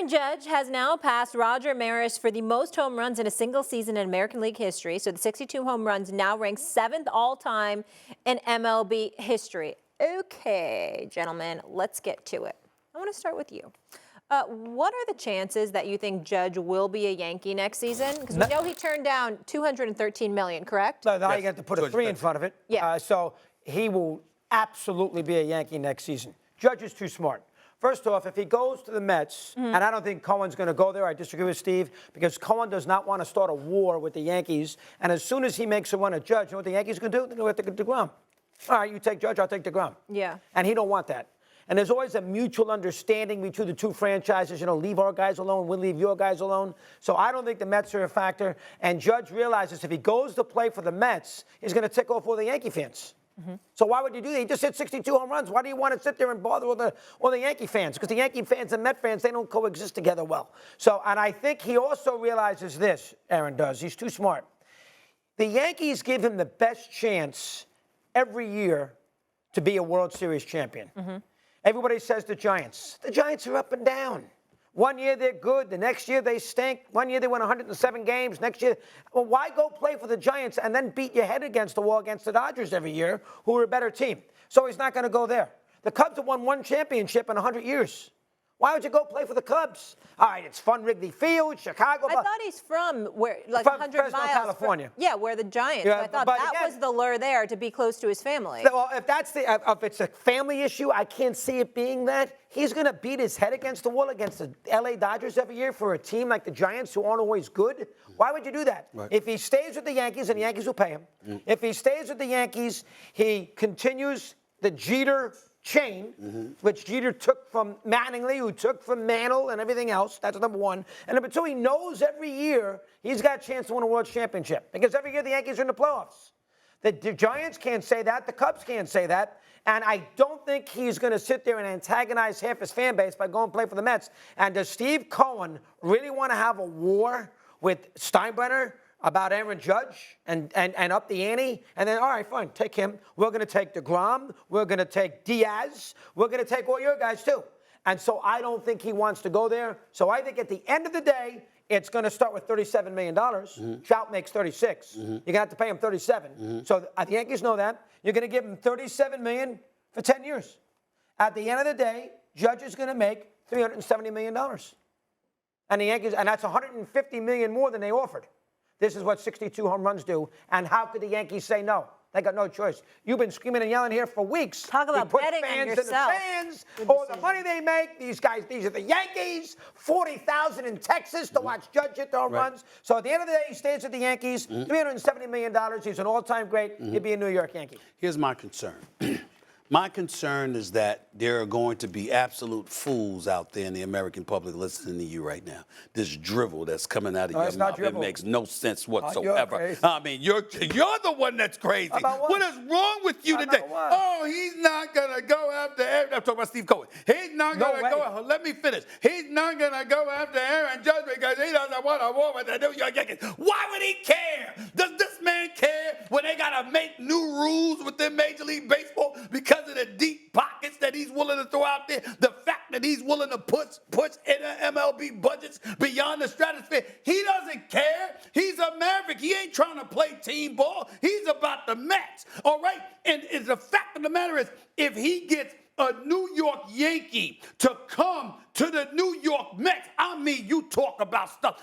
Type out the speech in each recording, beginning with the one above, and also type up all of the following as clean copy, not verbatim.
Aaron Judge has now passed Roger Maris for the most home runs in a single season in American League history. So the 62 home runs now ranks 7th all-time in MLB history. Okay, gentlemen, let's get to it. I want to start with you. What are the chances that you think Judge will be a Yankee next season? Because we know he turned down $213 million, correct? So now you got to put a 3 in front of it. Yeah. So he will absolutely be a Yankee next season. Judge is too smart. First off, if he goes to the Mets, and I don't think Cohen's going to go there, I disagree with Steve, because Cohen does not want to start a war with the Yankees. And as soon as he makes a run at Judge, you know what the Yankees are going to do? They're going to have to DeGrom. All right, you take Judge, I'll take DeGrom. Yeah. And he don't want that. And there's always a mutual understanding between the two franchises, you know, leave our guys alone, we'll leave your guys alone. So I don't think the Mets are a factor. And Judge realizes if he goes to play for the Mets, he's going to tick off all the Yankee fans. So why would you do that? He just hit 62 home runs. Why do you want to sit there and bother all the Yankee fans? Because the Yankee fans and Met fans, they don't coexist together well. So, and I think he also realizes this, Aaron does. He's too smart. The Yankees give him the best chance every year to be a World Series champion. Everybody says the Giants. The Giants are up and down. One year they're good. The next year they stink. One year they win 107 games. Next year, well, why go play for the Giants and then beat your head against the wall against the Dodgers every year, who are a better team? So he's not going to go there. The Cubs have won 1 championship in 100 years. Why would you go play for the Cubs? All right, it's fun, Wrigley Field, Chicago. I thought he's from where, like from 100 Fresno, miles California. Yeah, where the Giants. Yeah, so I thought but that again, was the lure there, to be close to his family. Well, if it's a family issue, I can't see it being that. He's going to beat his head against the wall against the LA Dodgers every year for a team like the Giants who aren't always good. Why would you do that? Right. If he stays with the Yankees, and the Yankees will pay him. If he stays with the Yankees, he continues the Jeter chain, which Jeter took from Mattingly, who took from Mantle and everything else. That's number one. And number two, he knows every year he's got a chance to win a world championship because every year the Yankees are in the playoffs. The Giants can't say that. The Cubs can't say that. And I don't think he's going to sit there and antagonize half his fan base by going to play for the Mets. And does Steve Cohen really want to have a war with Steinbrenner about Aaron Judge and up the ante? And then, all right, fine, take him. We're going to take DeGrom. We're going to take Diaz. We're going to take all your guys, too. And so I don't think he wants to go there. So I think at the end of the day, it's going to start with $37 million. Trout makes 36. You're going to have to pay him 37. So the Yankees know that. You're going to give him $37 million for 10 years. At the end of the day, Judge is going to make $370 million. And the Yankees, and that's $150 million more than they offered. This is what 62 home runs do. And how could the Yankees say no? They got no choice. You've been screaming and yelling here for weeks. Talk about betting on yourself. Fans, all the money they make. These guys, these are the Yankees. 40,000 in Texas to watch Judge hit the home runs. So at the end of the day, he stays with the Yankees. $370 million. He's an all-time great. He'll be a New York Yankee. Here's my concern. My concern is that there are going to be absolute fools out there in the American public listening to you right now. This drivel that's coming out of your mouth, it makes no sense whatsoever. I mean, you're the one that's crazy. What is wrong with you today? Oh, he's not going to go after Aaron. I'm talking about Steve Cohen. He's not going to go. Let me finish. He's not going to go after Aaron Judge because he doesn't want to war with the New York Yankees. Why would he care? Does this man care when they got to make new rules within Major League Baseball because of the deep pockets that he's willing to throw out there, the fact that he's willing to push in MLB budgets beyond the stratosphere? He doesn't care. He's a Maverick. He ain't trying to play team ball. He's about the Mets, all right? And the fact of the matter is, if he gets a New York Yankee to come to the New York Mets, I mean, you talk about stuff.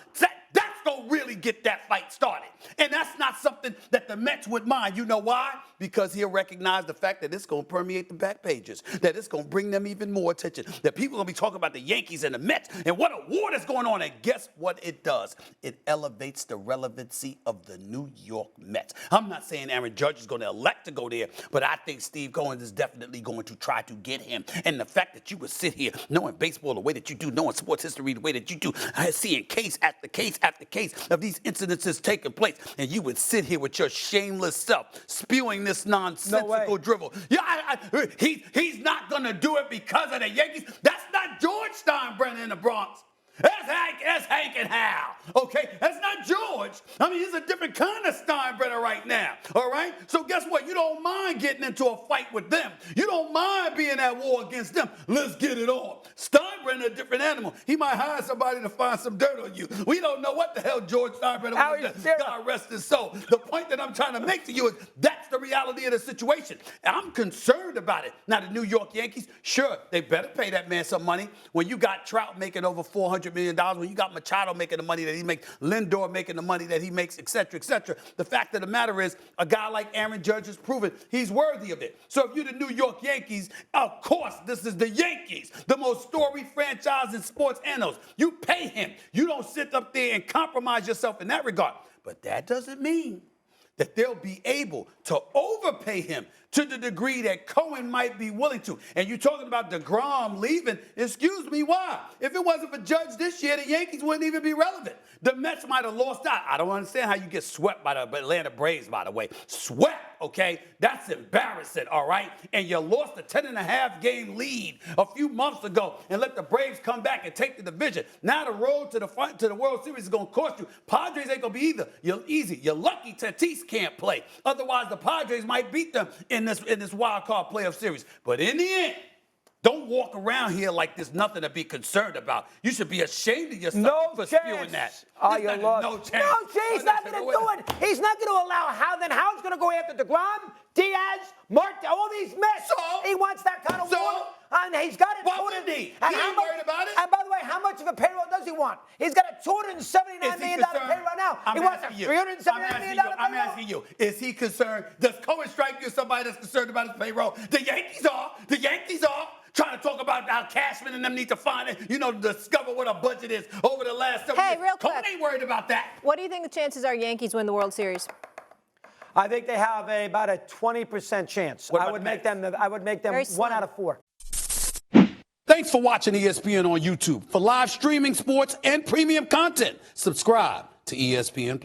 That's going to really get that fight started. And that's not something that the Mets would mind. You know why? Because he'll recognize the fact that it's going to permeate the back pages, that it's going to bring them even more attention, that people are going to be talking about the Yankees and the Mets and what a war that's going on. And guess what it does? It elevates the relevancy of the New York Mets. I'm not saying Aaron Judge is going to elect to go there, but I think Steve Cohen is definitely going to try to get him. And the fact that you would sit here knowing baseball the way that you do, knowing sports history the way that you do, seeing case after case after case of these incidences taking place, and you would sit here with your shameless self spewing this nonsensical drivel. Yeah, he's not going to do it because of the Yankees. That's not George Steinbrenner in the Bronx. That's Hank and Hal. okay? That's not George. I mean, he's a different kind of Steinbrenner right now, all right? So guess what? You don't mind getting into a fight with them. You don't mind being at war against them. Let's get it on. Steinbrenner, a different animal. He might hire somebody to find some dirt on you. We don't know what the hell George Steinbrenner was. God rest his soul. The point that I'm trying to make to you is that's the reality of the situation. And I'm concerned about it. Now, the New York Yankees, sure, they better pay that man some money. When you got Trout making over $400 million, when you got Machado making the money that he makes, Lindor making the money that he makes, et cetera, et cetera. The fact of the matter is, a guy like Aaron Judge has proven he's worthy of it. So if you're the New York Yankees, of course, this is the Yankees, the most storied franchise in sports annals. You pay him. You don't sit up there and compromise yourself in that regard. But that doesn't mean that they'll be able to overpay him to the degree that Cohen might be willing to. And you're talking about DeGrom leaving. Excuse me, why? If it wasn't for Judge this year, the Yankees wouldn't even be relevant. The Mets might have lost out. I don't understand how you get swept by the Atlanta Braves, by the way. Swept, okay? That's embarrassing, all right? And you lost a 10.5 game lead a few months ago and let the Braves come back and take the division. Now the road to the World Series is going to cost you. Padres ain't going to be either. You're easy. You're lucky Tatis can't play. Otherwise, the Padres might beat them in this wild card playoff series. But in the end, don't walk around here like there's nothing to be concerned about. You should be ashamed of yourself for spewing that. Oh, you lost. No chance. No, he's not going to do it. He's not going to allow then Howard's going to go after DeGrom, Diaz, Marte, all these mess. So? He wants that kind of war. And he's got it. Why wouldn't he? And He ain't worried about it. And by the way, how much of a payroll does he want? He's got a $279 million payroll now. He wants a $379 million payroll. I'm asking you, is he concerned? Does Cohen strike you as somebody that's concerned about his payroll? The Yankees are. The Yankees are. Trying to talk about how Cashman and them need to find it, discover what a budget is over the last 7 years. Hey, real quick. Cohen ain't worried about that. What do you think the chances are Yankees win the World Series? I think they have about a 20% chance. I would make them 1 out of 4. Thanks for watching ESPN on YouTube. For live streaming, sports, and premium content, subscribe to ESPN+.